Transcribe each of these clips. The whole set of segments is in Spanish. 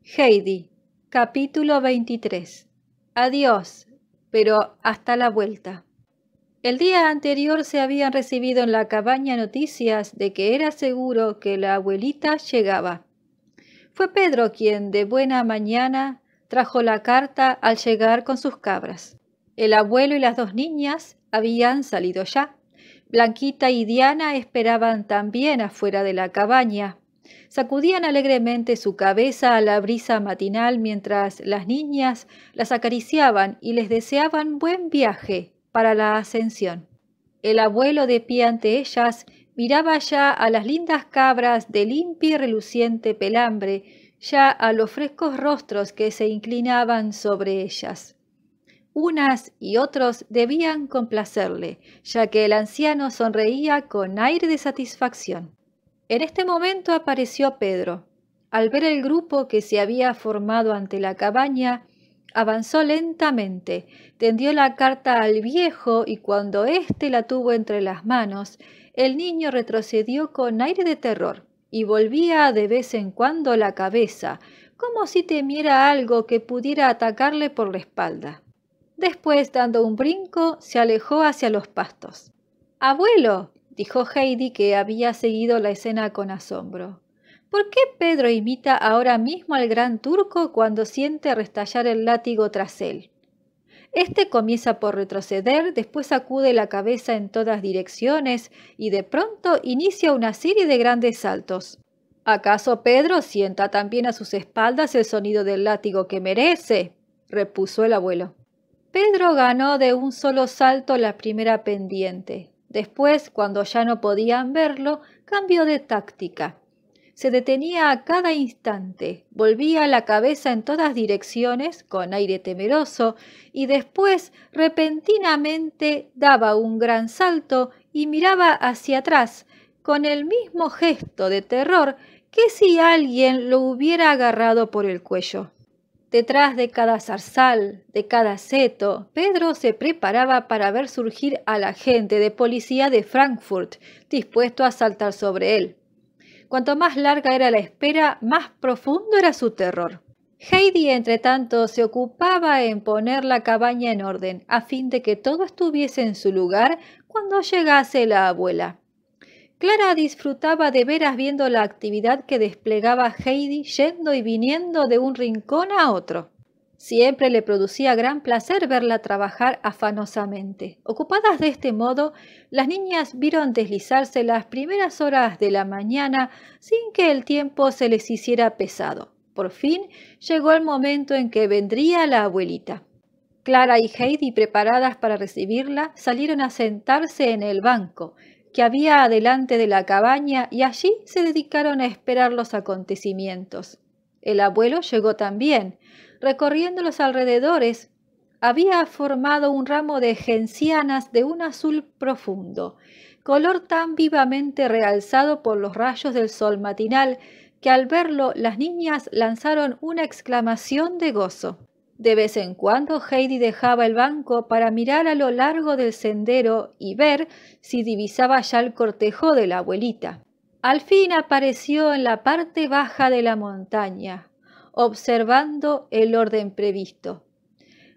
Heidi, capítulo 23. Adiós, pero hasta la vuelta. El día anterior se habían recibido en la cabaña noticias de que era seguro que la abuelita llegaba. Fue Pedro quien de buena mañana trajo la carta al llegar con sus cabras. El abuelo y las dos niñas habían salido ya. Blanquita y Diana esperaban también afuera de la cabaña. Sacudían alegremente su cabeza a la brisa matinal mientras las niñas las acariciaban y les deseaban buen viaje para la ascensión. El abuelo, de pie ante ellas, miraba ya a las lindas cabras de limpia y reluciente pelambre, ya a los frescos rostros que se inclinaban sobre ellas. Unas y otros debían complacerle, ya que el anciano sonreía con aire de satisfacción. En este momento apareció Pedro. Al ver el grupo que se había formado ante la cabaña, avanzó lentamente, tendió la carta al viejo y cuando éste la tuvo entre las manos, el niño retrocedió con aire de terror y volvía de vez en cuando la cabeza, como si temiera algo que pudiera atacarle por la espalda. Después, dando un brinco, se alejó hacia los pastos. «Abuelo», dijo Heidi, que había seguido la escena con asombro, «¿por qué Pedro imita ahora mismo al gran turco cuando siente restallar el látigo tras él? Este comienza por retroceder, después sacude la cabeza en todas direcciones y de pronto inicia una serie de grandes saltos. ¿Acaso Pedro sienta también a sus espaldas el sonido del látigo que merece?», repuso el abuelo. Pedro ganó de un solo salto la primera pendiente. Después, cuando ya no podían verlo, cambió de táctica. Se detenía a cada instante, volvía la cabeza en todas direcciones con aire temeroso y después repentinamente daba un gran salto y miraba hacia atrás con el mismo gesto de terror que si alguien lo hubiera agarrado por el cuello. Detrás de cada zarzal, de cada seto, Pedro se preparaba para ver surgir al agente de policía de Frankfurt, dispuesto a saltar sobre él. Cuanto más larga era la espera, más profundo era su terror. Heidi, entretanto, se ocupaba en poner la cabaña en orden, a fin de que todo estuviese en su lugar cuando llegase la abuela. Clara disfrutaba de veras viendo la actividad que desplegaba Heidi yendo y viniendo de un rincón a otro. Siempre le producía gran placer verla trabajar afanosamente. Ocupadas de este modo, las niñas vieron deslizarse las primeras horas de la mañana sin que el tiempo se les hiciera pesado. Por fin llegó el momento en que vendría la abuelita. Clara y Heidi, preparadas para recibirla, salieron a sentarse en el banco que había adelante de la cabaña y allí se dedicaron a esperar los acontecimientos. El abuelo llegó también. Recorriendo los alrededores, había formado un ramo de gencianas de un azul profundo, color tan vivamente realzado por los rayos del sol matinal que al verlo las niñas lanzaron una exclamación de gozo. De vez en cuando Heidi dejaba el banco para mirar a lo largo del sendero y ver si divisaba ya el cortejo de la abuelita. Al fin apareció en la parte baja de la montaña, observando el orden previsto.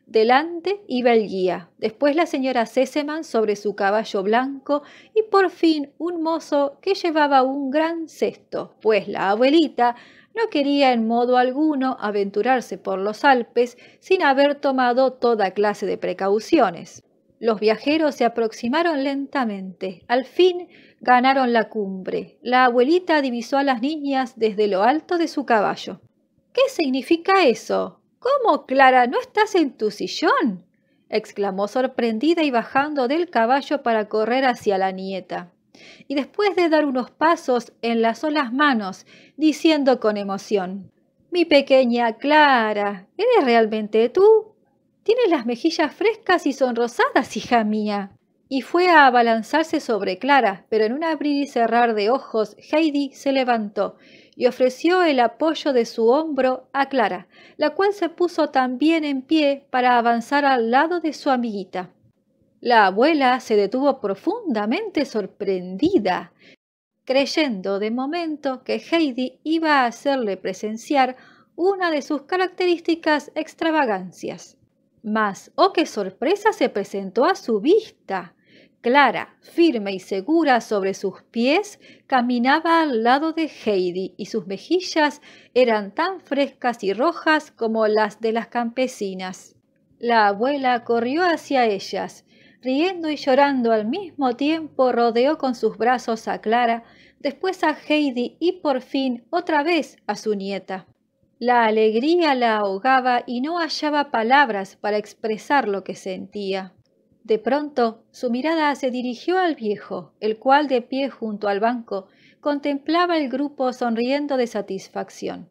Delante iba el guía, después la señora Sesemann sobre su caballo blanco y por fin un mozo que llevaba un gran cesto, pues la abuelita no quería en modo alguno aventurarse por los Alpes sin haber tomado toda clase de precauciones. Los viajeros se aproximaron lentamente. Al fin ganaron la cumbre. La abuelita divisó a las niñas desde lo alto de su caballo. «¿Qué significa eso? ¿Cómo, Clara, no estás en tu sillón?», exclamó sorprendida y bajando del caballo para correr hacia la nieta. Y después de dar unos pasos enlazó las manos, diciendo con emoción: «Mi pequeña Clara, ¿eres realmente tú? Tienes las mejillas frescas y sonrosadas, hija mía». Y fue a abalanzarse sobre Clara, pero en un abrir y cerrar de ojos Heidi se levantó y ofreció el apoyo de su hombro a Clara, la cual se puso también en pie para avanzar al lado de su amiguita. La abuela se detuvo profundamente sorprendida, creyendo de momento que Heidi iba a hacerle presenciar una de sus características extravagancias. Mas, ¡oh qué sorpresa se presentó a su vista! Clara, firme y segura sobre sus pies, caminaba al lado de Heidi y sus mejillas eran tan frescas y rojas como las de las campesinas. La abuela corrió hacia ellas, riendo y llorando al mismo tiempo, rodeó con sus brazos a Clara, después a Heidi y por fin otra vez a su nieta. La alegría la ahogaba y no hallaba palabras para expresar lo que sentía. De pronto su mirada se dirigió al viejo, el cual de pie junto al banco contemplaba el grupo sonriendo de satisfacción.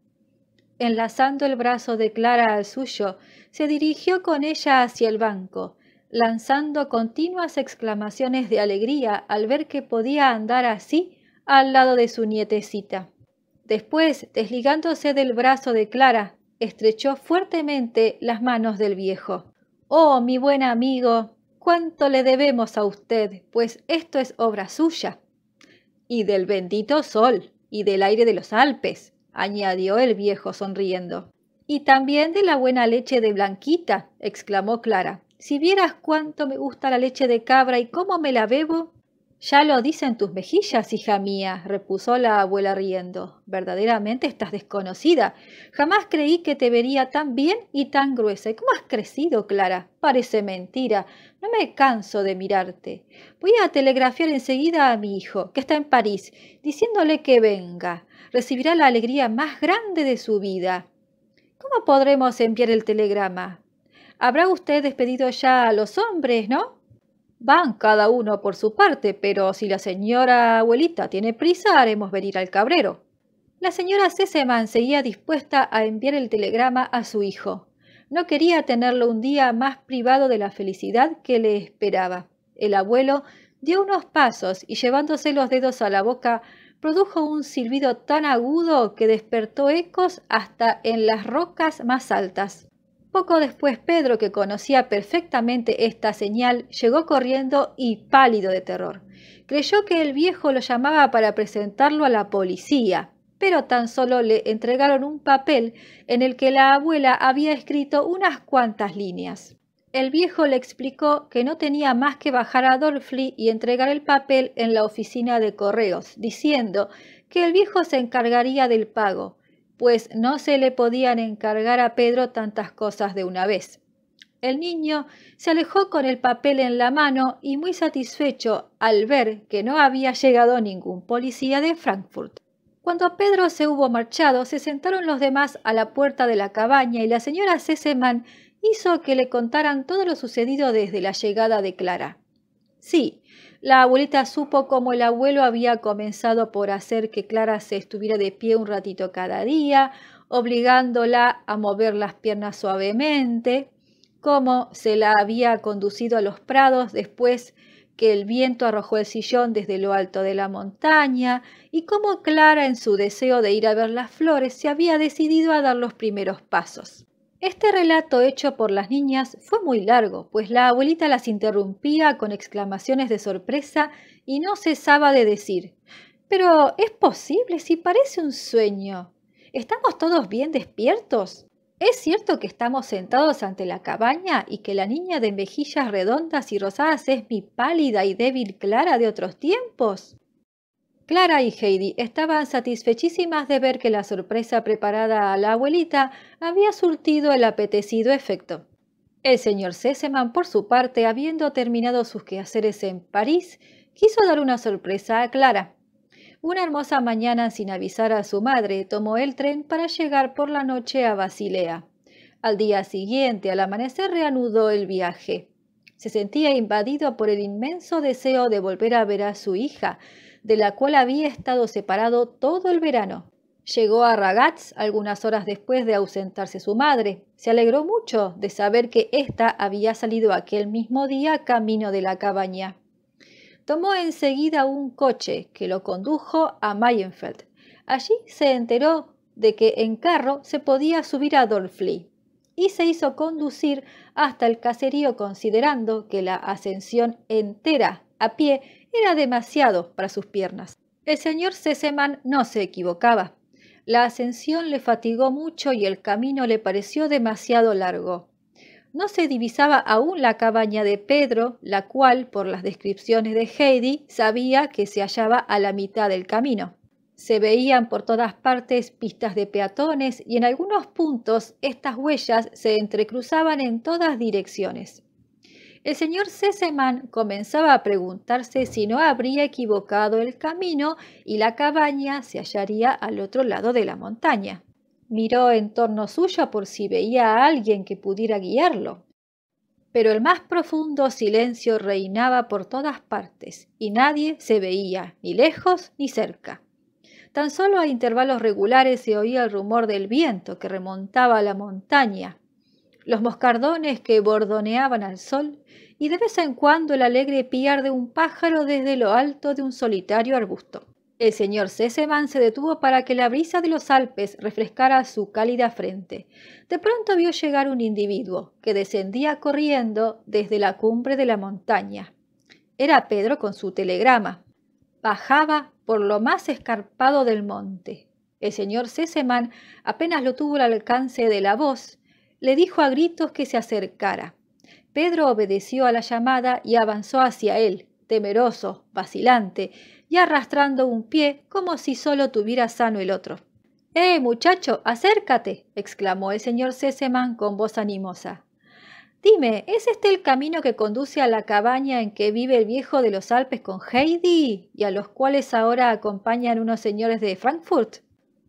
Enlazando el brazo de Clara al suyo, se dirigió con ella hacia el banco, lanzando continuas exclamaciones de alegría al ver que podía andar así al lado de su nietecita. Después, desligándose del brazo de Clara, estrechó fuertemente las manos del viejo. «Oh, mi buen amigo, cuánto le debemos a usted, pues esto es obra suya». «Y del bendito sol, y del aire de los Alpes», añadió el viejo sonriendo. «Y también de la buena leche de Blanquita», exclamó Clara. «Si vieras cuánto me gusta la leche de cabra y cómo me la bebo». «Ya lo dicen tus mejillas, hija mía», repuso la abuela riendo. «Verdaderamente estás desconocida. Jamás creí que te vería tan bien y tan gruesa. ¿Y cómo has crecido, Clara? Parece mentira. No me canso de mirarte. Voy a telegrafiar enseguida a mi hijo, que está en París, diciéndole que venga. Recibirá la alegría más grande de su vida». «¿Cómo podremos enviar el telegrama? Habrá usted despedido ya a los hombres, ¿no?» «Van cada uno por su parte, pero si la señora abuelita tiene prisa, haremos venir al cabrero». La señora Sesemann seguía dispuesta a enviar el telegrama a su hijo. No quería tenerlo un día más privado de la felicidad que le esperaba. El abuelo dio unos pasos y, llevándose los dedos a la boca, produjo un silbido tan agudo que despertó ecos hasta en las rocas más altas. Poco después Pedro, que conocía perfectamente esta señal, llegó corriendo y pálido de terror. Creyó que el viejo lo llamaba para presentarlo a la policía, pero tan solo le entregaron un papel en el que la abuela había escrito unas cuantas líneas. El viejo le explicó que no tenía más que bajar a Drolfly y entregar el papel en la oficina de correos, diciendo que el viejo se encargaría del pago, pues no se le podían encargar a Pedro tantas cosas de una vez. El niño se alejó con el papel en la mano y muy satisfecho al ver que no había llegado ningún policía de Frankfurt. Cuando Pedro se hubo marchado, se sentaron los demás a la puerta de la cabaña y la señora Sesemann hizo que le contaran todo lo sucedido desde la llegada de Clara. Sí, la abuelita supo cómo el abuelo había comenzado por hacer que Clara se estuviera de pie un ratito cada día, obligándola a mover las piernas suavemente, cómo se la había conducido a los prados después que el viento arrojó el sillón desde lo alto de la montaña, y cómo Clara, en su deseo de ir a ver las flores, se había decidido a dar los primeros pasos. Este relato hecho por las niñas fue muy largo, pues la abuelita las interrumpía con exclamaciones de sorpresa y no cesaba de decir: «Pero es posible, si parece un sueño. ¿Estamos todos bien despiertos? ¿Es cierto que estamos sentados ante la cabaña y que la niña de mejillas redondas y rosadas es mi pálida y débil Clara de otros tiempos?» Clara y Heidi estaban satisfechísimas de ver que la sorpresa preparada a la abuelita había surtido el apetecido efecto. El señor Sesemann, por su parte, habiendo terminado sus quehaceres en París, quiso dar una sorpresa a Clara. Una hermosa mañana, sin avisar a su madre, tomó el tren para llegar por la noche a Basilea. Al día siguiente, al amanecer, reanudó el viaje. Se sentía invadido por el inmenso deseo de volver a ver a su hija, de la cual había estado separado todo el verano. Llegó a Ragaz algunas horas después de ausentarse su madre. Se alegró mucho de saber que ésta había salido aquel mismo día camino de la cabaña. Tomó enseguida un coche que lo condujo a Mayenfeld. Allí se enteró de que en carro se podía subir a Drolfly y se hizo conducir hasta el caserío, considerando que la ascensión entera a pie era demasiado para sus piernas. El señor Sesemann no se equivocaba. La ascensión le fatigó mucho y el camino le pareció demasiado largo. No se divisaba aún la cabaña de Pedro, la cual, por las descripciones de Heidi, sabía que se hallaba a la mitad del camino. Se veían por todas partes pistas de peatones y en algunos puntos estas huellas se entrecruzaban en todas direcciones. El señor Sesemann comenzaba a preguntarse si no habría equivocado el camino y la cabaña se hallaría al otro lado de la montaña. Miró en torno suyo por si veía a alguien que pudiera guiarlo. Pero el más profundo silencio reinaba por todas partes y nadie se veía, ni lejos ni cerca. Tan solo a intervalos regulares se oía el rumor del viento que remontaba a la montaña, los moscardones que bordoneaban al sol y de vez en cuando el alegre piar de un pájaro desde lo alto de un solitario arbusto. El señor Sesemann se detuvo para que la brisa de los Alpes refrescara su cálida frente. De pronto vio llegar un individuo que descendía corriendo desde la cumbre de la montaña. Era Pedro con su telegrama. Bajaba por lo más escarpado del monte. El señor Sesemann apenas lo tuvo al alcance de la voz. Le dijo a gritos que se acercara. Pedro obedeció a la llamada y avanzó hacia él, temeroso, vacilante, y arrastrando un pie como si solo tuviera sano el otro. Muchacho, acércate, exclamó el señor Sesemann con voz animosa. Dime, ¿es este el camino que conduce a la cabaña en que vive el viejo de los Alpes con Heidi y a los cuales ahora acompañan unos señores de Frankfurt?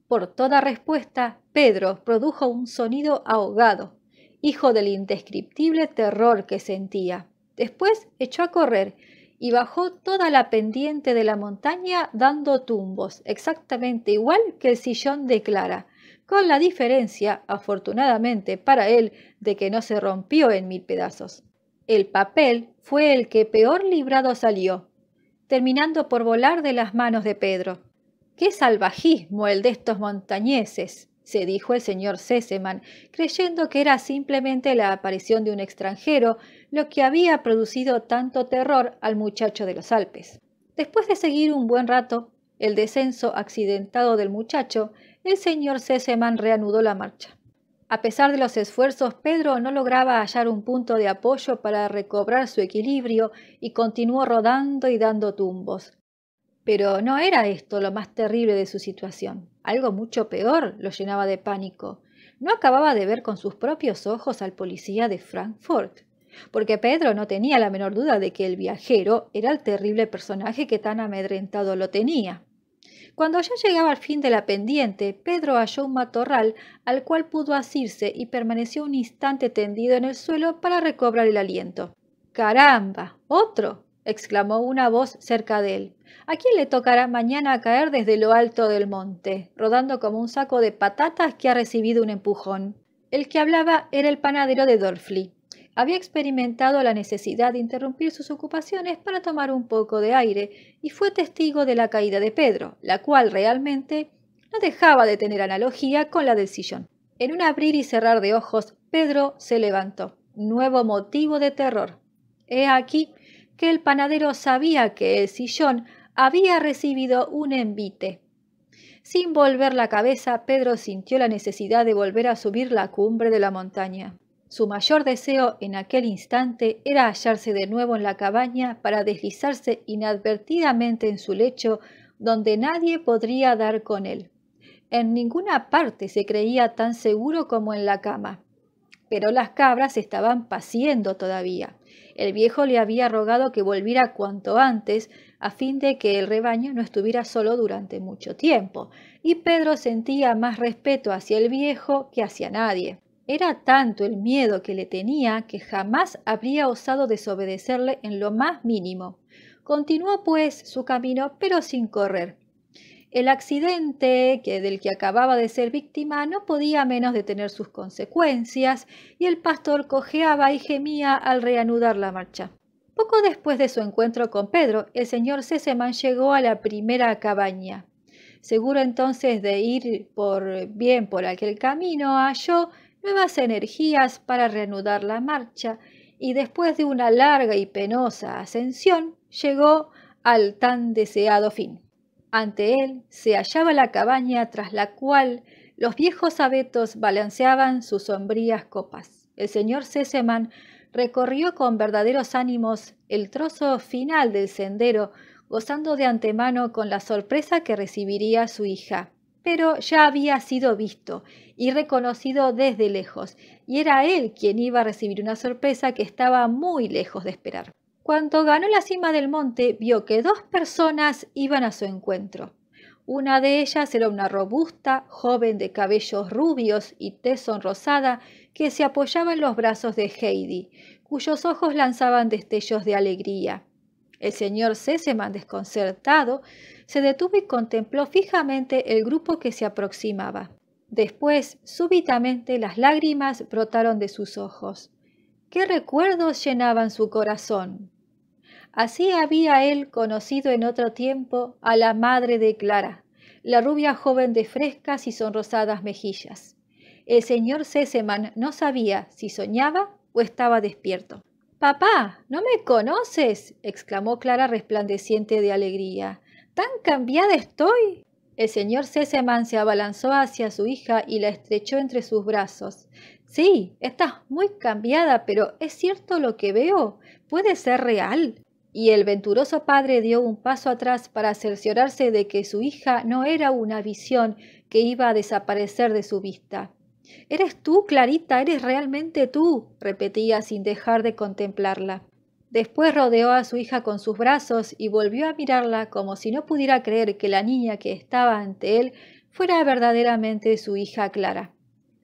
Por toda respuesta, Pedro produjo un sonido ahogado, hijo del indescriptible terror que sentía. Después echó a correr y bajó toda la pendiente de la montaña dando tumbos, exactamente igual que el sillón de Clara, con la diferencia, afortunadamente para él, de que no se rompió en 1000 pedazos. El papel fue el que peor librado salió, terminando por volar de las manos de Pedro. ¡Qué salvajismo el de estos montañeses!, se dijo el señor Sesemann, creyendo que era simplemente la aparición de un extranjero lo que había producido tanto terror al muchacho de los Alpes. Después de seguir un buen rato el descenso accidentado del muchacho, el señor Sesemann reanudó la marcha. A pesar de los esfuerzos, Pedro no lograba hallar un punto de apoyo para recobrar su equilibrio y continuó rodando y dando tumbos. Pero no era esto lo más terrible de su situación. Algo mucho peor lo llenaba de pánico. No acababa de ver con sus propios ojos al policía de Frankfurt, porque Pedro no tenía la menor duda de que el viajero era el terrible personaje que tan amedrentado lo tenía. Cuando ya llegaba al fin de la pendiente, Pedro halló un matorral al cual pudo asirse y permaneció un instante tendido en el suelo para recobrar el aliento. ¡Caramba! ¡Otro!, exclamó una voz cerca de él. ¿A quién le tocará mañana caer desde lo alto del monte, rodando como un saco de patatas que ha recibido un empujón? El que hablaba era el panadero de Dorfli. Había experimentado la necesidad de interrumpir sus ocupaciones para tomar un poco de aire y fue testigo de la caída de Pedro, la cual realmente no dejaba de tener analogía con la del sillón. En un abrir y cerrar de ojos, Pedro se levantó. Nuevo motivo de terror. He aquí que el panadero sabía que el sillón había recibido un envite. Sin volver la cabeza, Pedro sintió la necesidad de volver a subir la cumbre de la montaña. Su mayor deseo en aquel instante era hallarse de nuevo en la cabaña para deslizarse inadvertidamente en su lecho donde nadie podría dar con él. En ninguna parte se creía tan seguro como en la cama. Pero las cabras estaban paciendo todavía. El viejo le había rogado que volviera cuanto antes, a fin de que el rebaño no estuviera solo durante mucho tiempo, y Pedro sentía más respeto hacia el viejo que hacia nadie. Era tanto el miedo que le tenía que jamás habría osado desobedecerle en lo más mínimo. Continuó, pues, su camino, pero sin correr. El accidente del que acababa de ser víctima no podía menos de tener sus consecuencias, y el pastor cojeaba y gemía al reanudar la marcha. Poco después de su encuentro con Pedro, el señor Sesemann llegó a la primera cabaña. Seguro entonces de ir por aquel camino, halló nuevas energías para reanudar la marcha, y después de una larga y penosa ascensión, llegó al tan deseado fin. Ante él se hallaba la cabaña tras la cual los viejos abetos balanceaban sus sombrías copas. El señor Sesemann recorrió con verdaderos ánimos el trozo final del sendero, gozando de antemano con la sorpresa que recibiría su hija. Pero ya había sido visto y reconocido desde lejos, y era él quien iba a recibir una sorpresa que estaba muy lejos de esperar. Cuando ganó la cima del monte, vio que dos personas iban a su encuentro. Una de ellas era una robusta, joven de cabellos rubios y tez sonrosada que se apoyaba en los brazos de Heidi, cuyos ojos lanzaban destellos de alegría. El señor Sesemann, desconcertado, se detuvo y contempló fijamente el grupo que se aproximaba. Después, súbitamente, las lágrimas brotaron de sus ojos. ¿Qué recuerdos llenaban su corazón? Así había él conocido en otro tiempo a la madre de Clara, la rubia joven de frescas y sonrosadas mejillas. El señor Sesemann no sabía si soñaba o estaba despierto. «Papá, ¿no me conoces?», exclamó Clara resplandeciente de alegría. «¿Tan cambiada estoy?». El señor Sesemann se abalanzó hacia su hija y la estrechó entre sus brazos. «Sí, estás muy cambiada, pero ¿es cierto lo que veo? ¿Puede ser real?». Y el venturoso padre dio un paso atrás para cerciorarse de que su hija no era una visión que iba a desaparecer de su vista. «¿Eres tú, Clarita? ¿Eres realmente tú?», repetía sin dejar de contemplarla. Después rodeó a su hija con sus brazos y volvió a mirarla como si no pudiera creer que la niña que estaba ante él fuera verdaderamente su hija Clara.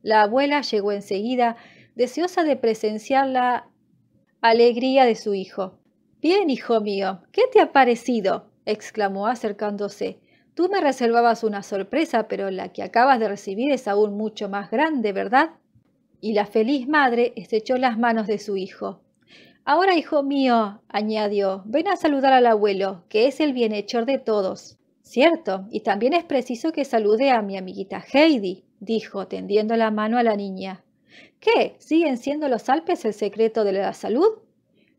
La abuela llegó enseguida, deseosa de presenciar la alegría de su hijo. «Bien, hijo mío, ¿qué te ha parecido?», exclamó acercándose. «Tú me reservabas una sorpresa, pero la que acabas de recibir es aún mucho más grande, ¿verdad?». Y la feliz madre estrechó las manos de su hijo. «Ahora, hijo mío», añadió, «ven a saludar al abuelo, que es el bienhechor de todos». «Cierto, y también es preciso que salude a mi amiguita Heidi», dijo, tendiendo la mano a la niña. «¿Qué? ¿Siguen siendo los Alpes el secreto de la salud?».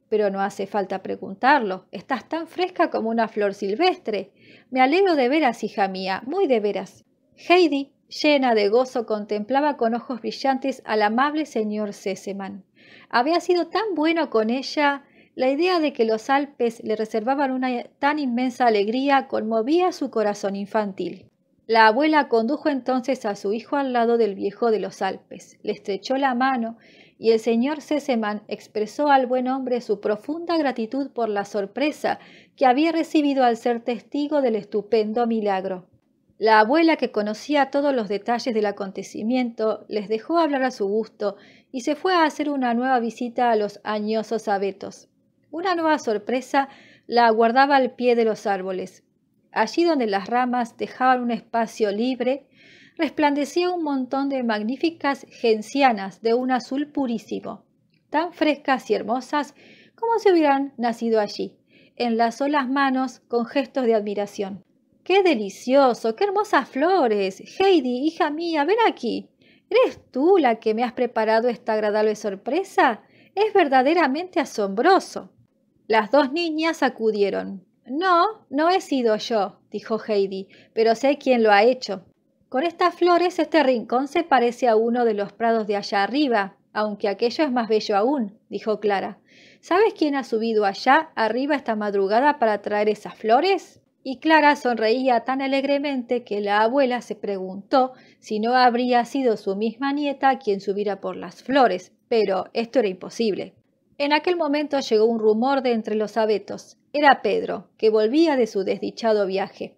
«Pero no hace falta preguntarlo. Estás tan fresca como una flor silvestre. Me alegro de veras, hija mía, muy de veras». Heidi, llena de gozo, contemplaba con ojos brillantes al amable señor Sesemann. Había sido tan bueno con ella. La idea de que los Alpes le reservaban una tan inmensa alegría conmovía su corazón infantil. La abuela condujo entonces a su hijo al lado del viejo de los Alpes, le estrechó la mano y el señor Sesemann expresó al buen hombre su profunda gratitud por la sorpresa que había recibido al ser testigo del estupendo milagro. La abuela, que conocía todos los detalles del acontecimiento, les dejó hablar a su gusto y se fue a hacer una nueva visita a los añosos abetos. Una nueva sorpresa la aguardaba al pie de los árboles. Allí donde las ramas dejaban un espacio libre, resplandecía un montón de magníficas gencianas de un azul purísimo, tan frescas y hermosas como si hubieran nacido allí. Enlazó las manos con gestos de admiración. «¡Qué delicioso! ¡Qué hermosas flores! Heidi, hija mía, ven aquí. ¿Eres tú la que me has preparado esta agradable sorpresa? Es verdaderamente asombroso». Las dos niñas acudieron. «No, no he sido yo», dijo Heidi, «pero sé quién lo ha hecho. Con estas flores este rincón se parece a uno de los prados de allá arriba, aunque aquello es más bello aún», dijo Clara. «¿Sabes quién ha subido allá arriba esta madrugada para traer esas flores?». Y Clara sonreía tan alegremente que la abuela se preguntó si no habría sido su misma nieta quien subiera por las flores, pero esto era imposible. En aquel momento llegó un rumor de entre los abetos. Era Pedro, que volvía de su desdichado viaje.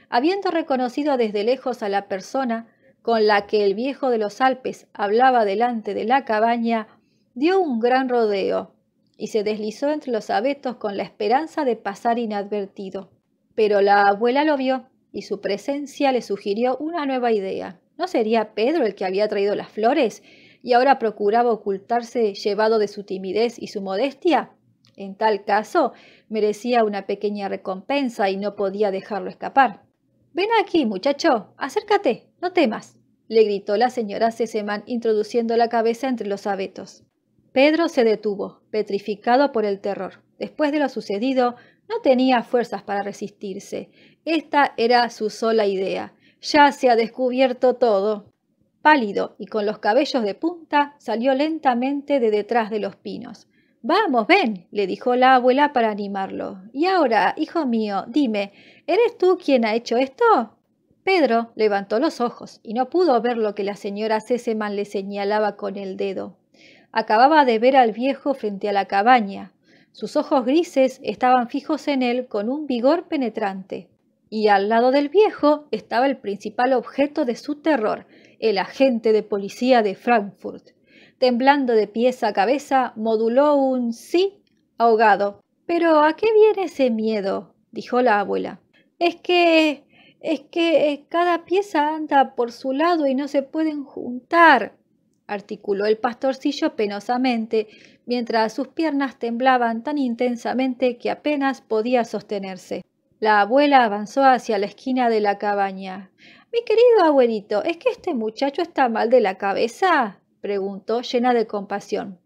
Habiendo reconocido desde lejos a la persona con la que el viejo de los Alpes hablaba delante de la cabaña, dio un gran rodeo y se deslizó entre los abetos con la esperanza de pasar inadvertido. Pero la abuela lo vio y su presencia le sugirió una nueva idea. ¿No sería Pedro el que había traído las flores y ahora procuraba ocultarse llevado de su timidez y su modestia? En tal caso, merecía una pequeña recompensa y no podía dejarlo escapar. «Ven aquí, muchacho, acércate, no temas», le gritó la señora Sesemann introduciendo la cabeza entre los abetos. Pedro se detuvo, petrificado por el terror. Después de lo sucedido, No tenía fuerzas para resistirse. Esta era su sola idea. Ya se ha descubierto todo. Pálido y con los cabellos de punta, salió lentamente de detrás de los pinos. Vamos, ven, le dijo la abuela para animarlo. Y ahora, hijo mío, dime, ¿eres tú quien ha hecho esto? Pedro levantó los ojos y no pudo ver lo que la señora Sesemann le señalaba con el dedo. Acababa de ver al viejo frente a la cabaña. Sus ojos grises estaban fijos en él con un vigor penetrante. Y al lado del viejo estaba el principal objeto de su terror, el agente de policía de Frankfurt. Temblando de pies a cabeza, moduló un sí ahogado. «¿Pero a qué viene ese miedo?», dijo la abuela. Es que cada pieza anda por su lado y no se pueden juntar», articuló el pastorcillo penosamente, mientras sus piernas temblaban tan intensamente que apenas podía sostenerse. La abuela avanzó hacia la esquina de la cabaña. «Mi querido abuelito, ¿es que este muchacho está mal de la cabeza?», preguntó llena de compasión.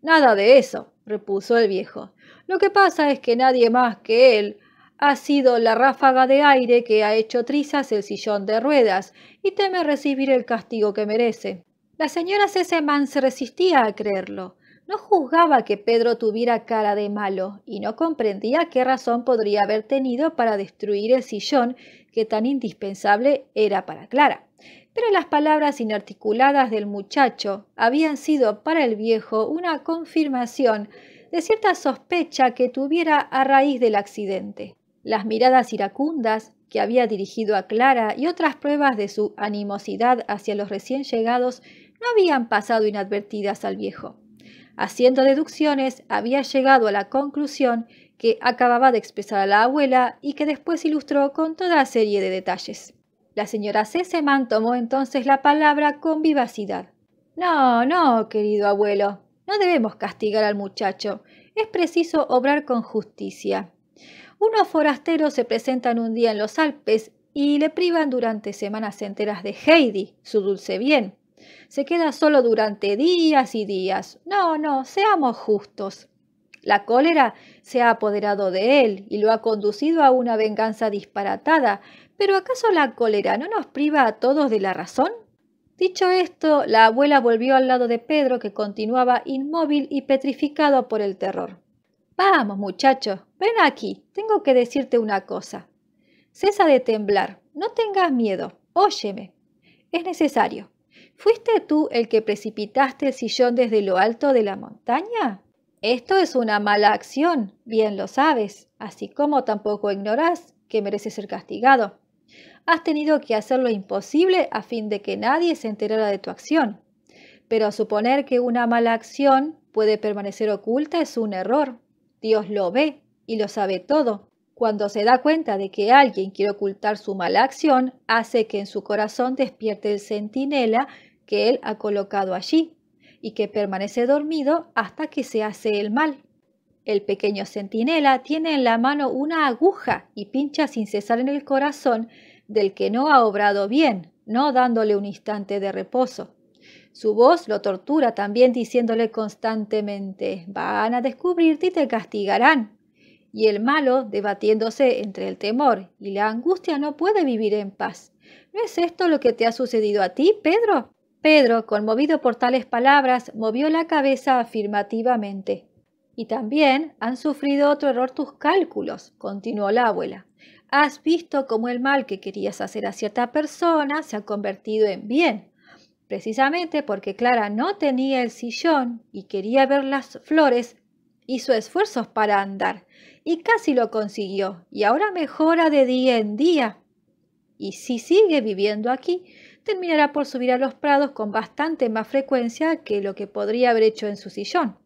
«Nada de eso», repuso el viejo. «Lo que pasa es que nadie más que él ha sido la ráfaga de aire que ha hecho trizas el sillón de ruedas y teme recibir el castigo que merece». La señora Sesemann se resistía a creerlo. No juzgaba que Pedro tuviera cara de malo y no comprendía qué razón podría haber tenido para destruir el sillón que tan indispensable era para Clara. Pero las palabras inarticuladas del muchacho habían sido para el viejo una confirmación de cierta sospecha que tuviera a raíz del accidente. Las miradas iracundas que había dirigido a Clara y otras pruebas de su animosidad hacia los recién llegados no habían pasado inadvertidas al viejo. Haciendo deducciones, había llegado a la conclusión que acababa de expresar a la abuela y que después ilustró con toda serie de detalles. La señora Sesemann tomó entonces la palabra con vivacidad. «No, no, querido abuelo, no debemos castigar al muchacho. Es preciso obrar con justicia. Unos forasteros se presentan un día en los Alpes y le privan durante semanas enteras de Heidi, su dulce bien. Se queda solo durante días y días. No, seamos justos. La cólera se ha apoderado de él y lo ha conducido a una venganza disparatada. ¿Pero acaso la cólera no nos priva a todos de la razón?» Dicho esto, la abuela volvió al lado de Pedro, que continuaba inmóvil y petrificado por el terror. «Vamos, muchacho, ven aquí, tengo que decirte una cosa. Cesa de temblar, no tengas miedo, óyeme. Es necesario. ¿Fuiste tú el que precipitaste el sillón desde lo alto de la montaña? Esto es una mala acción, bien lo sabes, así como tampoco ignorás que merece ser castigado. Has tenido que hacer lo imposible a fin de que nadie se enterara de tu acción. Pero suponer que una mala acción puede permanecer oculta es un error. Dios lo ve y lo sabe todo. Cuando se da cuenta de que alguien quiere ocultar su mala acción, hace que en su corazón despierte el centinela que él ha colocado allí y que permanece dormido hasta que se hace el mal. El pequeño centinela tiene en la mano una aguja y pincha sin cesar en el corazón del que no ha obrado bien, no dándole un instante de reposo. Su voz lo tortura también diciéndole constantemente: «Van a descubrirte y te castigarán». Y el malo, debatiéndose entre el temor y la angustia, no puede vivir en paz. ¿No es esto lo que te ha sucedido a ti, Pedro? Pedro, conmovido por tales palabras, movió la cabeza afirmativamente. «Y también han sufrido otro error tus cálculos», continuó la abuela. «Has visto cómo el mal que querías hacer a cierta persona se ha convertido en bien. Precisamente porque Clara no tenía el sillón y quería ver las flores, hizo esfuerzos para andar, y casi lo consiguió, y ahora mejora de día en día. Y si sigue viviendo aquí, terminará por subir a los prados con bastante más frecuencia que lo que podría haber hecho en su sillón.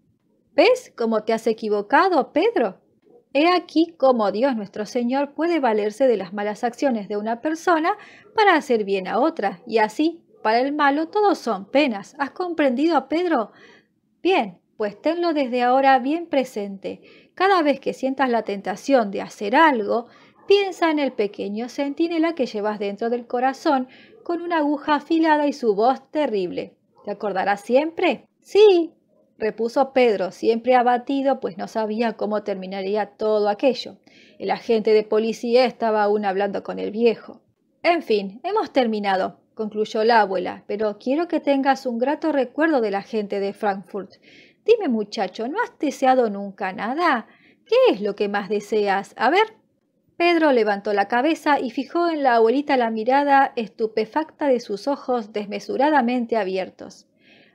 ¿Ves cómo te has equivocado, Pedro? He aquí cómo Dios nuestro Señor puede valerse de las malas acciones de una persona para hacer bien a otra, y así, para el malo, todos son penas. ¿Has comprendido, Pedro? Bien, pues tenlo desde ahora bien presente. Cada vez que sientas la tentación de hacer algo, piensa en el pequeño centinela que llevas dentro del corazón con una aguja afilada y su voz terrible. ¿Te acordarás siempre? Sí, repuso Pedro, siempre abatido, pues no sabía cómo terminaría todo aquello. El agente de policía estaba aún hablando con el viejo. En fin, hemos terminado, concluyó la abuela, pero quiero que tengas un grato recuerdo de la gente de Frankfurt. Dime, muchacho, ¿no has deseado nunca nada? ¿Qué es lo que más deseas? A ver. Pedro levantó la cabeza y fijó en la abuelita la mirada estupefacta de sus ojos desmesuradamente abiertos.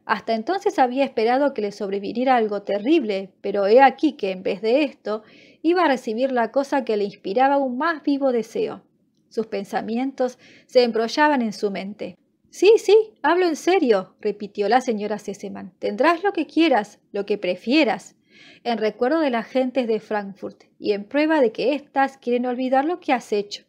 Hasta entonces había esperado que le sobreviviera algo terrible, pero he aquí que en vez de esto iba a recibir la cosa que le inspiraba un más vivo deseo. Sus pensamientos se embrollaban en su mente. Sí, hablo en serio, repitió la señora Sesemann. Tendrás lo que quieras, lo que prefieras, en recuerdo de las gentes de Frankfurt y en prueba de que éstas quieren olvidar lo que has hecho.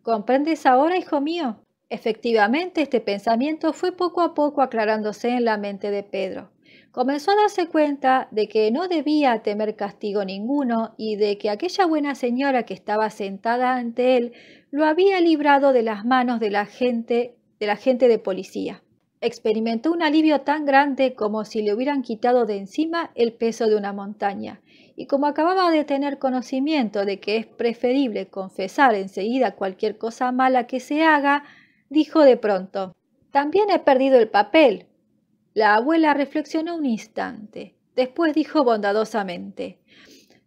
¿Comprendes ahora, hijo mío? Efectivamente, este pensamiento fue poco a poco aclarándose en la mente de Pedro. Comenzó a darse cuenta de que no debía temer castigo ninguno y de que aquella buena señora que estaba sentada ante él lo había librado de las manos de la gente de policía. Experimentó un alivio tan grande como si le hubieran quitado de encima el peso de una montaña, y como acababa de tener conocimiento de que es preferible confesar enseguida cualquier cosa mala que se haga, dijo de pronto: «También he perdido el papel». La abuela reflexionó un instante. Después dijo bondadosamente: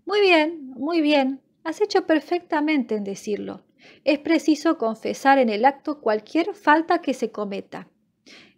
muy bien, has hecho perfectamente en decirlo. Es preciso confesar en el acto cualquier falta que se cometa.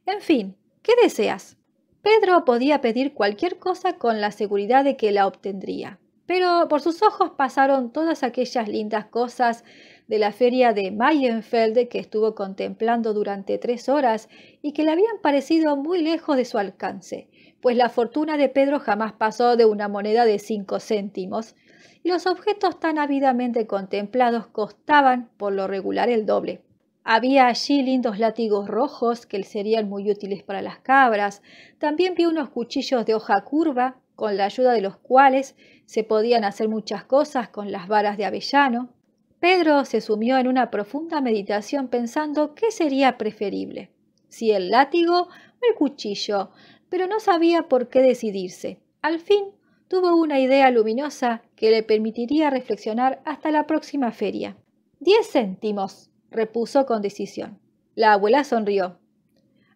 En fin, ¿qué deseas? Pedro podía pedir cualquier cosa con la seguridad de que la obtendría, pero por sus ojos pasaron todas aquellas lindas cosas de la feria de Mayenfeld que estuvo contemplando durante 3 horas y que le habían parecido muy lejos de su alcance, pues la fortuna de Pedro jamás pasó de una moneda de 5 céntimos, y los objetos tan ávidamente contemplados costaban por lo regular el doble. Había allí lindos látigos rojos que serían muy útiles para las cabras. También vi unos cuchillos de hoja curva, con la ayuda de los cuales se podían hacer muchas cosas con las varas de avellano. Pedro se sumió en una profunda meditación pensando qué sería preferible, si el látigo o el cuchillo, pero no sabía por qué decidirse. Al fin tuvo una idea luminosa que le permitiría reflexionar hasta la próxima feria. 10 céntimos, repuso con decisión. La abuela sonrió.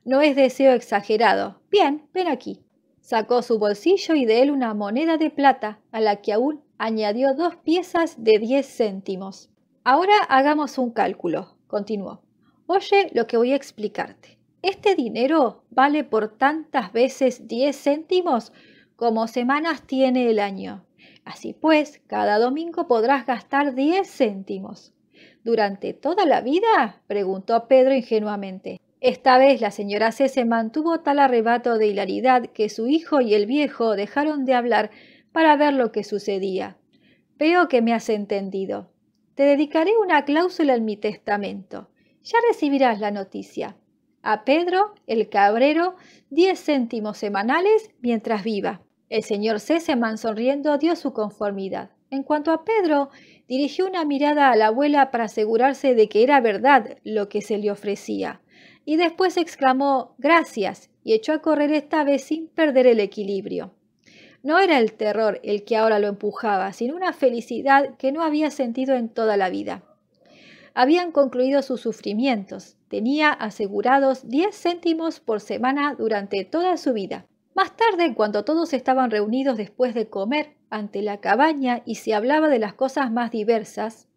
No es deseo exagerado. Bien, ven aquí. Sacó su bolsillo y de él una moneda de plata, a la que aún añadió 2 piezas de 10 céntimos. Ahora hagamos un cálculo, continuó. Oye lo que voy a explicarte. Este dinero vale por tantas veces 10 céntimos como semanas tiene el año. Así pues, cada domingo podrás gastar 10 céntimos. ¿Durante toda la vida?, preguntó Pedro ingenuamente. Esta vez la señora C. se mantuvo tal arrebato de hilaridad que su hijo y el viejo dejaron de hablar para ver lo que sucedía. Veo que me has entendido. Te dedicaré una cláusula en mi testamento. Ya recibirás la noticia. A Pedro, el cabrero, 10 céntimos semanales mientras viva. El señor Sesemann, sonriendo, dio su conformidad. En cuanto a Pedro, dirigió una mirada a la abuela para asegurarse de que era verdad lo que se le ofrecía, y después exclamó «gracias» y echó a correr esta vez sin perder el equilibrio. No era el terror el que ahora lo empujaba, sino una felicidad que no había sentido en toda la vida. Habían concluido sus sufrimientos. Tenía asegurados 10 céntimos por semana durante toda su vida. Más tarde, cuando todos estaban reunidos después de comer ante la cabaña y se hablaba de las cosas más diversas,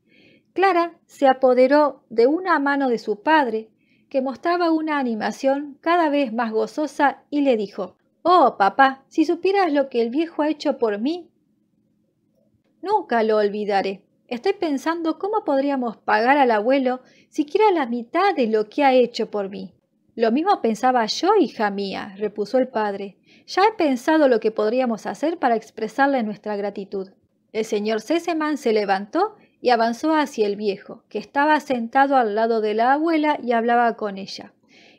Clara se apoderó de una mano de su padre, que mostraba una animación cada vez más gozosa, y le dijo: «Oh, papá, si supieras lo que el viejo ha hecho por mí, nunca lo olvidaré. Estoy pensando cómo podríamos pagar al abuelo siquiera la mitad de lo que ha hecho por mí». «Lo mismo pensaba yo, hija mía», repuso el padre. «Ya he pensado lo que podríamos hacer para expresarle nuestra gratitud». El señor Sesemann se levantó y avanzó hacia el viejo, que estaba sentado al lado de la abuela y hablaba con ella.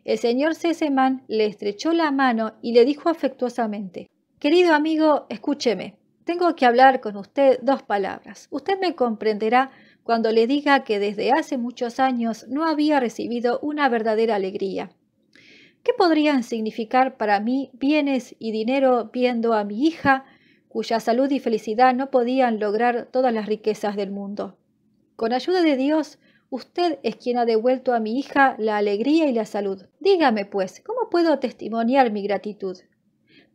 El señor Sesemann le estrechó la mano y le dijo afectuosamente: «Querido amigo, escúcheme. Tengo que hablar con usted 2 palabras. Usted me comprenderá cuando le diga que desde hace muchos años no había recibido una verdadera alegría. ¿Qué podrían significar para mí bienes y dinero viendo a mi hija, cuya salud y felicidad no podían lograr todas las riquezas del mundo? Con ayuda de Dios, usted es quien ha devuelto a mi hija la alegría y la salud. Dígame, pues, ¿cómo puedo testimoniar mi gratitud?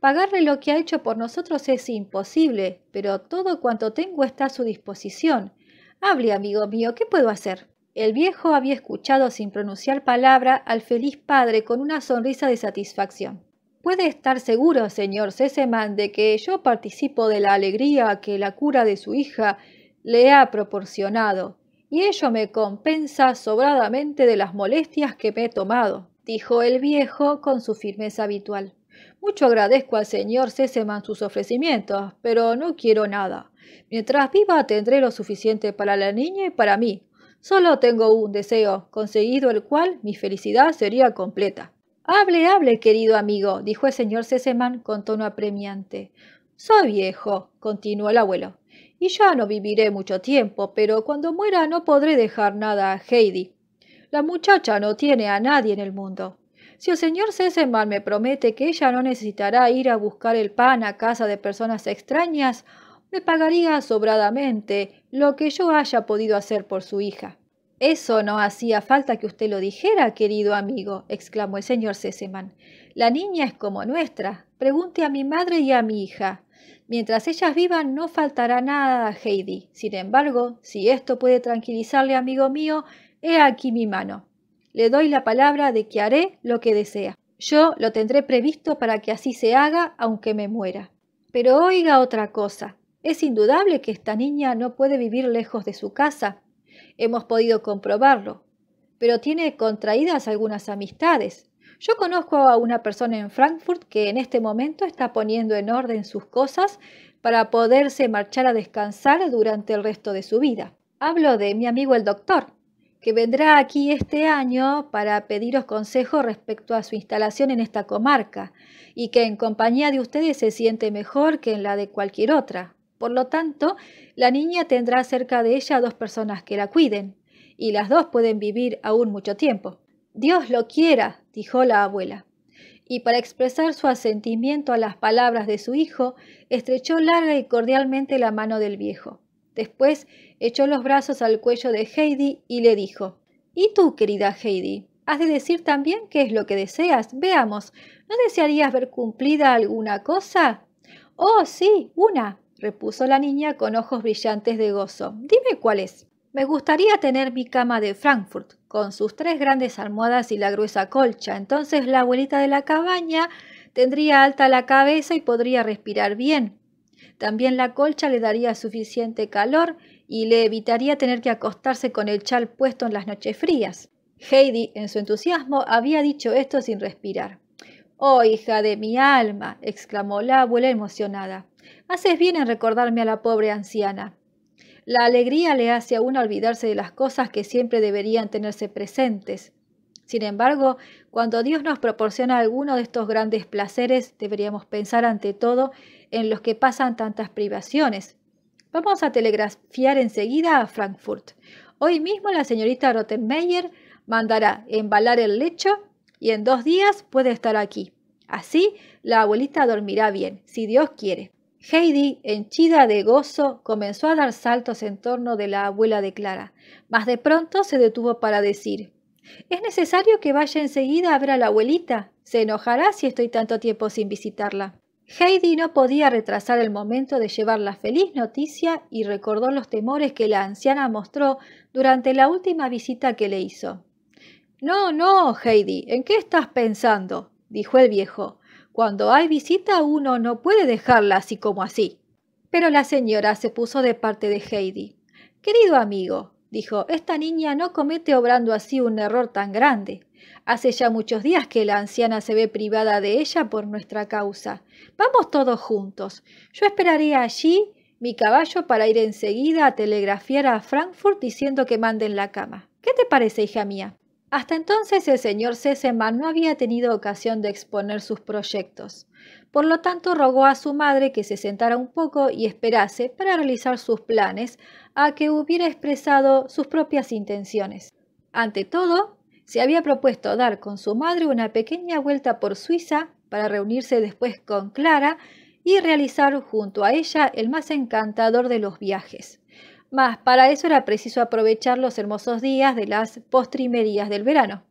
Pagarle lo que ha hecho por nosotros es imposible, pero todo cuanto tengo está a su disposición. Hable, amigo mío, ¿qué puedo hacer? El viejo había escuchado sin pronunciar palabra al feliz padre con una sonrisa de satisfacción. Puede estar seguro, señor Sesemann, de que yo participo de la alegría que la cura de su hija le ha proporcionado, y ello me compensa sobradamente de las molestias que me he tomado, dijo el viejo con su firmeza habitual. Mucho agradezco al señor Sesemann sus ofrecimientos, pero no quiero nada. Mientras viva tendré lo suficiente para la niña y para mí. Solo tengo un deseo, conseguido el cual mi felicidad sería completa. Hable, hable, querido amigo, dijo el señor Sesemann con tono apremiante. Soy viejo, continuó el abuelo, y ya no viviré mucho tiempo, pero cuando muera no podré dejar nada a Heidi. La muchacha no tiene a nadie en el mundo. Si el señor Sesemann me promete que ella no necesitará ir a buscar el pan a casa de personas extrañas, me pagaría sobradamente lo que yo haya podido hacer por su hija. Eso no hacía falta que usted lo dijera, querido amigo, exclamó el señor Sesemann. La niña es como nuestra. Pregunte a mi madre y a mi hija. Mientras ellas vivan no faltará nada a Heidi. Sin embargo, si esto puede tranquilizarle, amigo mío, he aquí mi mano. Le doy la palabra de que haré lo que desea. Yo lo tendré previsto para que así se haga, aunque me muera. Pero oiga otra cosa. Es indudable que esta niña no puede vivir lejos de su casa. Hemos podido comprobarlo. Pero tiene contraídas algunas amistades. Yo conozco a una persona en Frankfurt que en este momento está poniendo en orden sus cosas para poderse marchar a descansar durante el resto de su vida. Hablo de mi amigo el doctor, que vendrá aquí este año para pediros consejo respecto a su instalación en esta comarca, y que en compañía de ustedes se siente mejor que en la de cualquier otra. Por lo tanto, la niña tendrá cerca de ella 2 personas que la cuiden, y las 2 pueden vivir aún mucho tiempo. Dios lo quiera, dijo la abuela. Y para expresar su asentimiento a las palabras de su hijo, estrechó larga y cordialmente la mano del viejo. Después echó los brazos al cuello de Heidi y le dijo: «¿Y tú, querida Heidi? ¿Has de decir también qué es lo que deseas? Veamos, ¿no desearías ver cumplida alguna cosa?» «Oh, sí, una», repuso la niña con ojos brillantes de gozo. «Dime cuál es». «Me gustaría tener mi cama de Frankfurt, con sus 3 grandes almohadas y la gruesa colcha. Entonces la abuelita de la cabaña tendría alta la cabeza y podría respirar bien. También la colcha le daría suficiente calor y le evitaría tener que acostarse con el chal puesto en las noches frías». Heidi, en su entusiasmo, había dicho esto sin respirar. «Oh, hija de mi alma», exclamó la abuela emocionada. «Haces bien en recordarme a la pobre anciana. La alegría le hace a uno olvidarse de las cosas que siempre deberían tenerse presentes. Sin embargo, cuando Dios nos proporciona alguno de estos grandes placeres, deberíamos pensar ante todo en los que pasan tantas privaciones. Vamos a telegrafiar enseguida a Frankfurt. Hoy mismo la señorita Rottenmeier mandará embalar el lecho y en 2 días puede estar aquí. Así la abuelita dormirá bien, si Dios quiere». Heidi, henchida de gozo, comenzó a dar saltos en torno de la abuela de Clara, mas de pronto se detuvo para decir: «¿Es necesario que vaya enseguida a ver a la abuelita? Se enojará si estoy tanto tiempo sin visitarla». Heidi no podía retrasar el momento de llevar la feliz noticia y recordó los temores que la anciana mostró durante la última visita que le hizo. «No, no, Heidi, ¿en qué estás pensando?», dijo el viejo. «Cuando hay visita uno no puede dejarla así como así». Pero la señora se puso de parte de Heidi. «Querido amigo», dijo, «esta niña no comete obrando así un error tan grande. Hace ya muchos días que la anciana se ve privada de ella por nuestra causa. Vamos todos juntos. Yo esperaré allí mi caballo para ir enseguida a telegrafiar a Frankfurt diciendo que manden la cama. ¿Qué te parece, hija mía?». Hasta entonces el señor Sesemann no había tenido ocasión de exponer sus proyectos. Por lo tanto, rogó a su madre que se sentara un poco y esperase para realizar sus planes a que hubiera expresado sus propias intenciones. Ante todo, Se había propuesto dar con su madre una pequeña vuelta por Suiza para reunirse después con Clara y realizar junto a ella el más encantador de los viajes. Mas para eso era preciso aprovechar los hermosos días de las postrimerías del verano.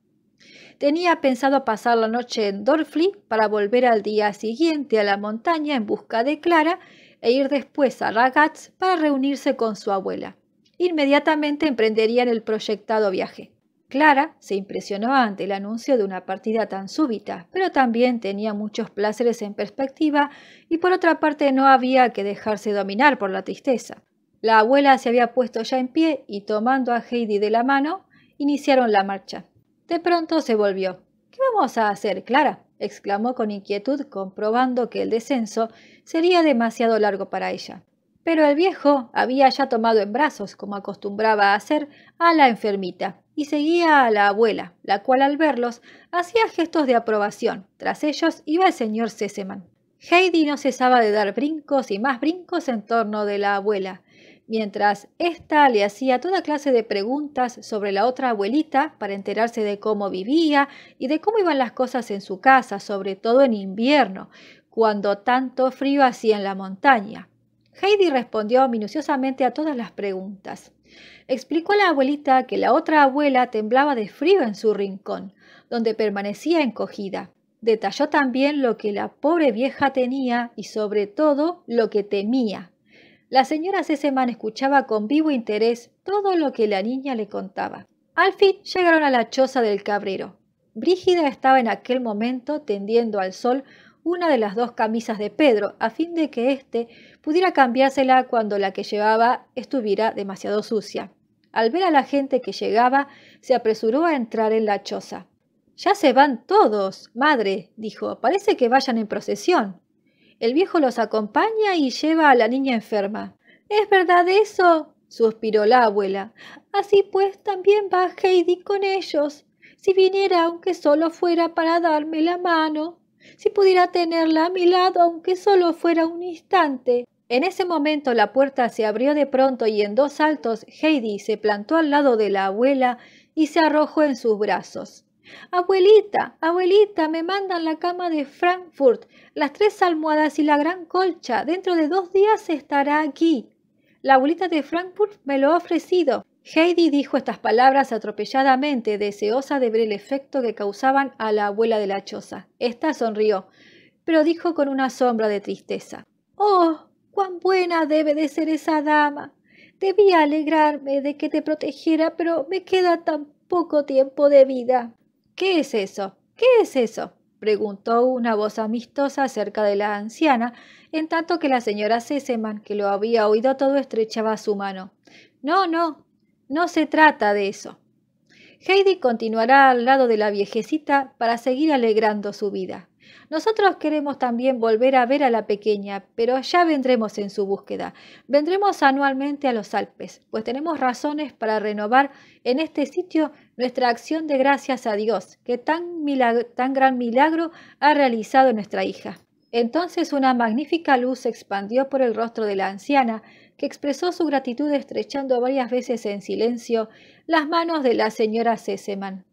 Tenía pensado pasar la noche en Drfli para volver al día siguiente a la montaña en busca de Clara e ir después a Ragaz para reunirse con su abuela. Inmediatamente emprenderían el proyectado viaje. Clara se impresionó ante el anuncio de una partida tan súbita, pero también tenía muchos placeres en perspectiva y por otra parte no había que dejarse dominar por la tristeza. La abuela se había puesto ya en pie y tomando a Heidi de la mano, iniciaron la marcha. De pronto se volvió. «¿Qué vamos a hacer, Clara?», exclamó con inquietud, comprobando que el descenso sería demasiado largo para ella. Pero el viejo había ya tomado en brazos, como acostumbraba a hacer, a la enfermita, y seguía a la abuela, la cual al verlos hacía gestos de aprobación. Tras ellos iba el señor Sesemann. Heidi no cesaba de dar brincos y más brincos en torno de la abuela, mientras ésta le hacía toda clase de preguntas sobre la otra abuelita para enterarse de cómo vivía y de cómo iban las cosas en su casa, sobre todo en invierno, cuando tanto frío hacía en la montaña. Heidi respondió minuciosamente a todas las preguntas. Explicó a la abuelita que la otra abuela temblaba de frío en su rincón, donde permanecía encogida. Detalló también lo que la pobre vieja tenía y sobre todo lo que temía. La señora Sesemann escuchaba con vivo interés todo lo que la niña le contaba. Al fin llegaron a la choza del cabrero. Brígida estaba en aquel momento tendiendo al sol una de las dos camisas de Pedro, a fin de que éste pudiera cambiársela cuando la que llevaba estuviera demasiado sucia. Al ver a la gente que llegaba, se apresuró a entrar en la choza. «Ya se van todos, madre», dijo, «parece que vayan en procesión. El viejo los acompaña y lleva a la niña enferma». «¿Es verdad eso?», suspiró la abuela. «Así pues también va Heidi con ellos. Si viniera aunque solo fuera para darme la mano. Si pudiera tenerla a mi lado aunque solo fuera un instante». En ese momento la puerta se abrió de pronto y en 2 saltos Heidi se plantó al lado de la abuela y se arrojó en sus brazos. «Abuelita, abuelita, me mandan la cama de Frankfurt, las 3 almohadas y la gran colcha. Dentro de 2 días estará aquí. La abuelita de Frankfurt me lo ha ofrecido». Heidi dijo estas palabras atropelladamente, deseosa de ver el efecto que causaban a la abuela de la choza. Esta sonrió, pero dijo con una sombra de tristeza: «Oh, cuán buena debe de ser esa dama. Debía alegrarme de que te protegiera, pero me queda tan poco tiempo de vida». «¿Qué es eso? ¿Qué es eso?», preguntó una voz amistosa cerca de la anciana, en tanto que la señora Sesemann, que lo había oído todo, estrechaba su mano. «No, no, no se trata de eso». Heidi continuará al lado de la viejecita para seguir alegrando su vida. Nosotros queremos también volver a ver a la pequeña, pero ya vendremos en su búsqueda. Vendremos anualmente a los Alpes, pues tenemos razones para renovar en este sitio nuestra acción de gracias a Dios, que tan gran milagro ha realizado nuestra hija. Entonces una magnífica luz se expandió por el rostro de la anciana, que expresó su gratitud estrechando varias veces en silencio las manos de la señora Sesemann,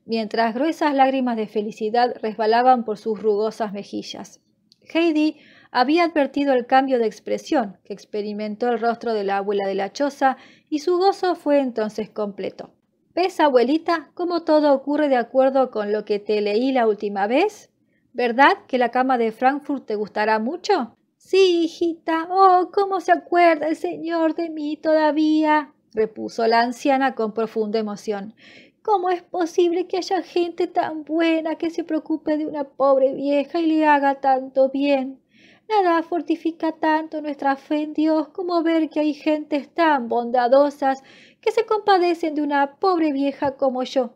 mientras gruesas lágrimas de felicidad resbalaban por sus rugosas mejillas. Heidi había advertido el cambio de expresión que experimentó el rostro de la abuela de la choza y su gozo fue entonces completo. «¿Ves, abuelita, cómo todo ocurre de acuerdo con lo que te leí la última vez? ¿Verdad que la cama de Frankfurt te gustará mucho?» «Sí, hijita. Oh, cómo se acuerda el señor de mí todavía», repuso la anciana con profunda emoción. «¿Cómo es posible que haya gente tan buena que se preocupe de una pobre vieja y le haga tanto bien? Nada fortifica tanto nuestra fe en Dios como ver que hay gentes tan bondadosas que se compadecen de una pobre vieja como yo».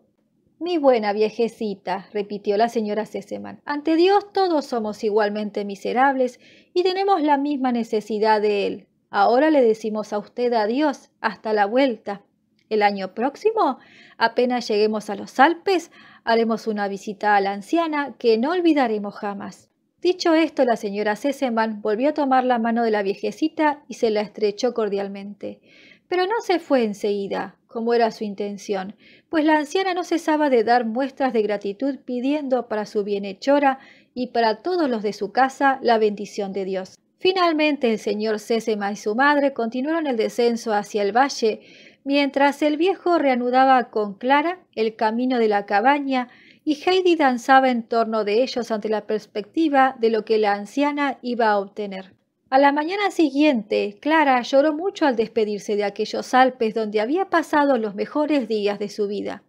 «Mi buena viejecita», repitió la señora Sesemann, «ante Dios todos somos igualmente miserables y tenemos la misma necesidad de Él. Ahora le decimos a usted adiós, hasta la vuelta. El año próximo, apenas lleguemos a los Alpes, haremos una visita a la anciana que no olvidaremos jamás». Dicho esto, la señora Sesemann volvió a tomar la mano de la viejecita y se la estrechó cordialmente. Pero no se fue enseguida. como era su intención, pues la anciana no cesaba de dar muestras de gratitud pidiendo para su bienhechora y para todos los de su casa la bendición de Dios. Finalmente el señor Sésema y su madre continuaron el descenso hacia el valle, mientras el viejo reanudaba con Clara el camino de la cabaña y Heidi danzaba en torno de ellos ante la perspectiva de lo que la anciana iba a obtener. A la mañana siguiente, Clara lloró mucho al despedirse de aquellos Alpes donde había pasado los mejores días de su vida.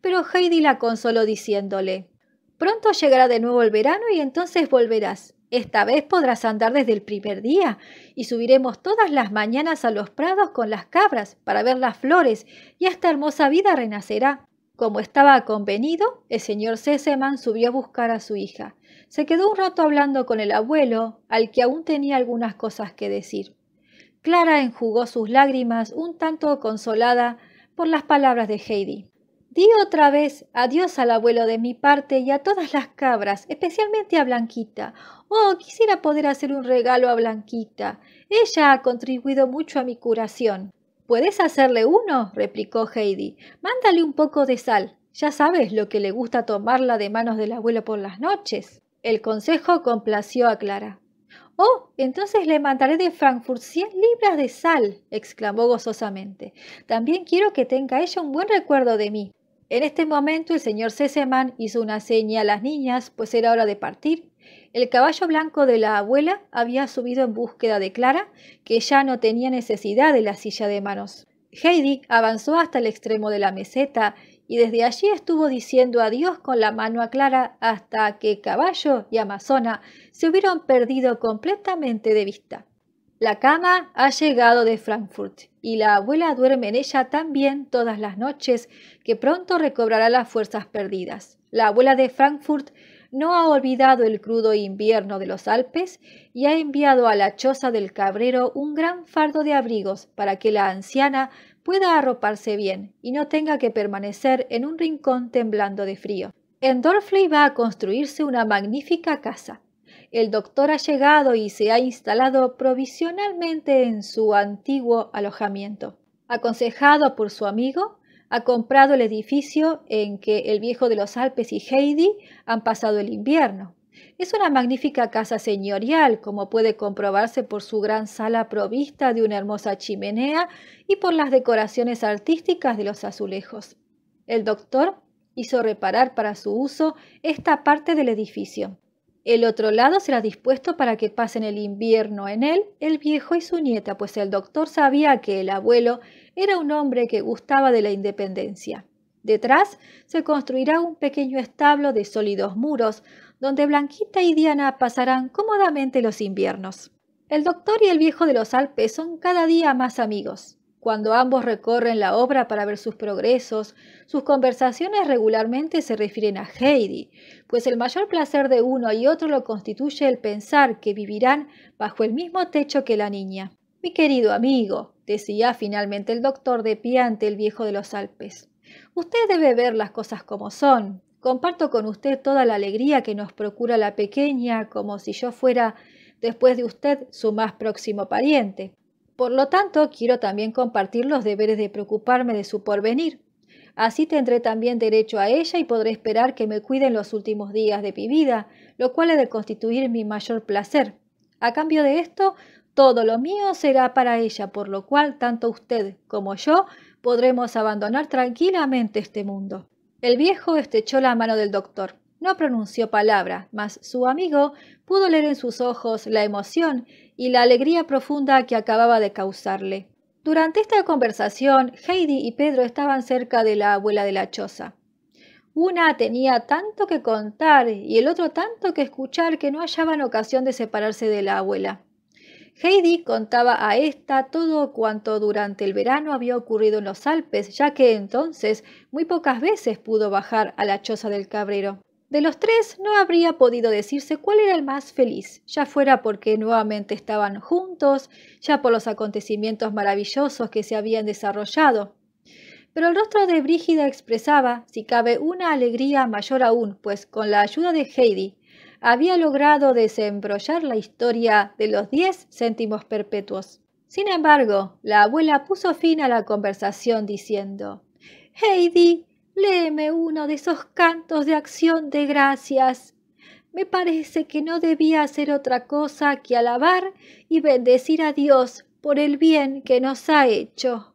Pero Heidi la consoló diciéndole: «Pronto llegará de nuevo el verano y entonces volverás. Esta vez podrás andar desde el primer día y subiremos todas las mañanas a los prados con las cabras para ver las flores y esta hermosa vida renacerá». Como estaba convenido, el señor Sesemann subió a buscar a su hija. Se quedó un rato hablando con el abuelo, al que aún tenía algunas cosas que decir. Clara enjugó sus lágrimas, un tanto consolada por las palabras de Heidi. «Di otra vez adiós al abuelo de mi parte y a todas las cabras, especialmente a Blanquita. Oh, quisiera poder hacer un regalo a Blanquita. Ella ha contribuido mucho a mi curación». «¿Puedes hacerle uno?», replicó Heidi. «Mándale un poco de sal. Ya sabes lo que le gusta tomarla de manos del abuelo por las noches». El consejo complació a Clara. «Oh, entonces le mandaré de Frankfurt 100 libras de sal», exclamó gozosamente. «También quiero que tenga ella un buen recuerdo de mí». En este momento el señor Sesemann hizo una seña a las niñas, pues era hora de partir. El caballo blanco de la abuela había subido en búsqueda de Clara, que ya no tenía necesidad de la silla de manos. Heidi avanzó hasta el extremo de la meseta y desde allí estuvo diciendo adiós con la mano a Clara hasta que caballo y amazona se hubieron perdido completamente de vista. La cama ha llegado de Frankfurt y la abuela duerme en ella tan bien todas las noches que pronto recobrará las fuerzas perdidas. La abuela de Frankfurt no ha olvidado el crudo invierno de los Alpes y ha enviado a la choza del cabrero un gran fardo de abrigos para que la anciana pueda arroparse bien y no tenga que permanecer en un rincón temblando de frío. En Dorfli va a construirse una magnífica casa. El doctor ha llegado y se ha instalado provisionalmente en su antiguo alojamiento. Aconsejado por su amigo, ha comprado el edificio en que el viejo de los Alpes y Heidi han pasado el invierno. Es una magnífica casa señorial, como puede comprobarse por su gran sala provista de una hermosa chimenea y por las decoraciones artísticas de los azulejos. El doctor hizo reparar para su uso esta parte del edificio. El otro lado será dispuesto para que pasen el invierno en él el viejo y su nieta, pues el doctor sabía que el abuelo era un hombre que gustaba de la independencia. Detrás se construirá un pequeño establo de sólidos muros, donde Blanquita y Diana pasarán cómodamente los inviernos. El doctor y el viejo de los Alpes son cada día más amigos. Cuando ambos recorren la obra para ver sus progresos, sus conversaciones regularmente se refieren a Heidi, pues el mayor placer de uno y otro lo constituye el pensar que vivirán bajo el mismo techo que la niña. «Mi querido amigo», decía finalmente el doctor de pie ante el viejo de los Alpes, «usted debe ver las cosas como son. Comparto con usted toda la alegría que nos procura la pequeña, como si yo fuera, después de usted, su más próximo pariente. Por lo tanto, quiero también compartir los deberes de preocuparme de su porvenir. Así tendré también derecho a ella y podré esperar que me cuide en los últimos días de mi vida, lo cual ha de constituir mi mayor placer. A cambio de esto, todo lo mío será para ella, por lo cual tanto usted como yo podremos abandonar tranquilamente este mundo». El viejo estrechó la mano del doctor. No pronunció palabra, mas su amigo pudo leer en sus ojos la emoción y la alegría profunda que acababa de causarle. Durante esta conversación, Heidi y Pedro estaban cerca de la abuela de la choza. Una tenía tanto que contar y el otro tanto que escuchar que no hallaban ocasión de separarse de la abuela. Heidi contaba a ésta todo cuanto durante el verano había ocurrido en los Alpes, ya que entonces muy pocas veces pudo bajar a la choza del cabrero. De los tres no habría podido decirse cuál era el más feliz, ya fuera porque nuevamente estaban juntos, ya por los acontecimientos maravillosos que se habían desarrollado. Pero el rostro de Brígida expresaba, si cabe, una alegría mayor aún, pues con la ayuda de Heidi había logrado desembrollar la historia de los 10 céntimos perpetuos. Sin embargo, la abuela puso fin a la conversación diciendo: «Heidi, léeme uno de esos cantos de acción de gracias. Me parece que no debía hacer otra cosa que alabar y bendecir a Dios por el bien que nos ha hecho».